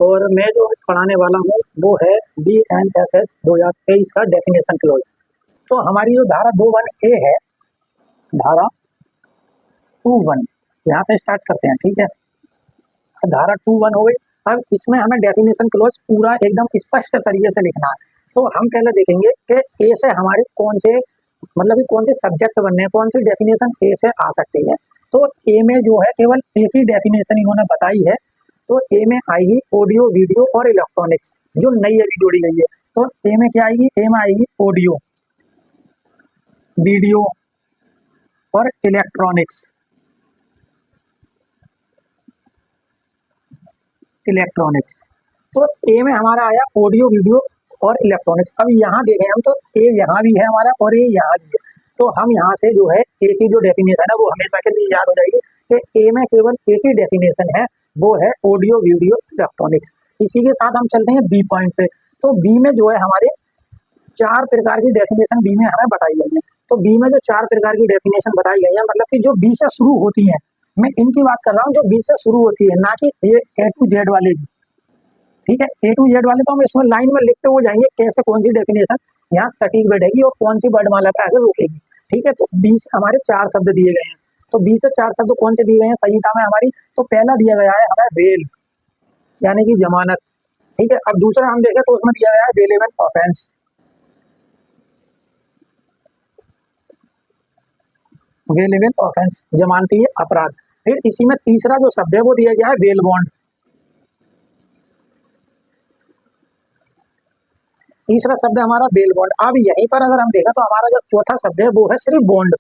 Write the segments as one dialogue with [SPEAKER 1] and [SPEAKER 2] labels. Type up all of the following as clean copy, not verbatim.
[SPEAKER 1] और मैं जो पढ़ाने वाला हूँ वो है BNSS 2023 का डेफिनेशन क्लॉज। तो हमारी जो धारा 21A है, धारा 21 यहाँ से स्टार्ट करते हैं, ठीक है। धारा 21 हो गई। अब इसमें हमें डेफिनेशन क्लॉज पूरा एकदम स्पष्ट तरीके से लिखना है। तो हम पहले देखेंगे कि ए से हमारे कौन से मतलब कौन से सब्जेक्ट बनने हैं, कौन सी डेफिनेशन ए से आ सकती है। तो ए में जो है केवल एक ही डेफिनेशन इन्होंने बताई है। तो ए में आएगी ऑडियो, वीडियो और इलेक्ट्रॉनिक्स, जो नई अभी जोड़ी गई है। तो ए में क्या आएगी? ए में आएगी ऑडियो, वीडियो और इलेक्ट्रॉनिक्स। तो ए में हमारा आया ऑडियो, वीडियो और इलेक्ट्रॉनिक्स। अब यहाँ देखें हम तो ए यहाँ भी है हमारा और ए यहाँ भी है। तो हम यहाँ से जो है ए की जो डेफिनेशन है वो हमेशा के लिए याद हो जाएगी कि ए में केवल एक ही डेफिनेशन है, वो है ऑडियो, वीडियो, इलेक्ट्रॉनिक्स। इसी के साथ हम चलते हैं बी पॉइंट पे। तो बी में जो है हमारे 4 प्रकार की डेफिनेशन बी में हमें बताई गई है। तो बी में जो 4 प्रकार की डेफिनेशन बताई गई है, मतलब कि जो बी से शुरू होती है, मैं इनकी बात कर रहा हूँ जो बी से शुरू होती है, ना कि ए टू जेड वाले की, ठीक है। ए टू जेड वाले तो हम इसमें लाइन में लिखते हो जाएंगे कैसे कौन सी डेफिनेशन यहाँ सटीक बैठेगी और कौन सी वर्णमाला पे आगे रुकेगी, ठीक है। तो बी से हमारे 4 शब्द दिए गए हैं। तो बी से 4 शब्द कौन से दिए गए हैं संहिता में हमारी? तो पहला दिया गया है हमें बेल, यानी कि जमानत, ठीक है। अब दूसरा हम देखें तो उसमें दिया गया है बेलेबल ऑफेंस, बेलेबल ऑफेंस जमानती अपराध। फिर इसी में तीसरा जो शब्द है वो दिया गया है बेल बॉन्ड। तीसरा शब्द है हमारा बेल बॉन्ड। अब यहीं पर अगर हम देखें तो हमारा जो चौथा शब्द है वो है सिर्फ बॉन्ड।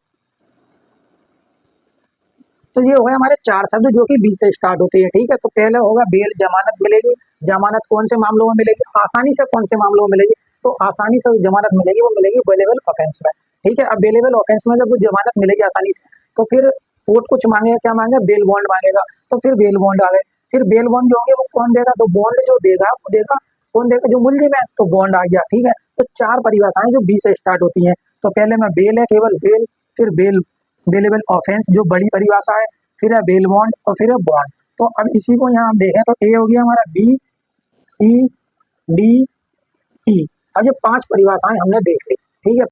[SPEAKER 1] तो ये हो गए हमारे 4 शब्द जो कि बी से स्टार्ट होते हैं, ठीक है। तो पहले होगा बेल, जमानत मिलेगी। जमानत कौन से मामलों में मिलेगी? आसानी से कौन से मामलों में मिलेगी? तो आसानी से जमानत मिलेगी, वो मिलेगी बेलेबल ऑफेंस में, ठीक है। अब बेलेबल ऑफेंस में जब वो जमानत मिलेगी आसानी से, तो फिर कोर्ट कुछ मांगेगा, क्या मांगेगा? बेल बॉन्ड मांगेगा। तो फिर बेल बॉन्ड आ गए। फिर बेल बॉन्ड जो होंगे वो कौन देगा? तो बॉन्ड जो देगा वो देगा कौन देगा? जो मुलजिम है, तो बॉन्ड आ गया, ठीक है। तो 4 परिभाषाएं जो बी से स्टार्ट होती हैं। तो पहले में बेल है, केवल बेल, फिर बेल, बेलेबल ऑफेंस जो बड़ी परिभाषा है, फिर है बेल बॉन्ड और फिर है बॉन्ड। तो अब इसी को यहाँ हम देखें तो ए हो गया हमारा बी, सी, डी, ई। अब ये 5 परिभाषाएं हमने देख ली, ठीक है।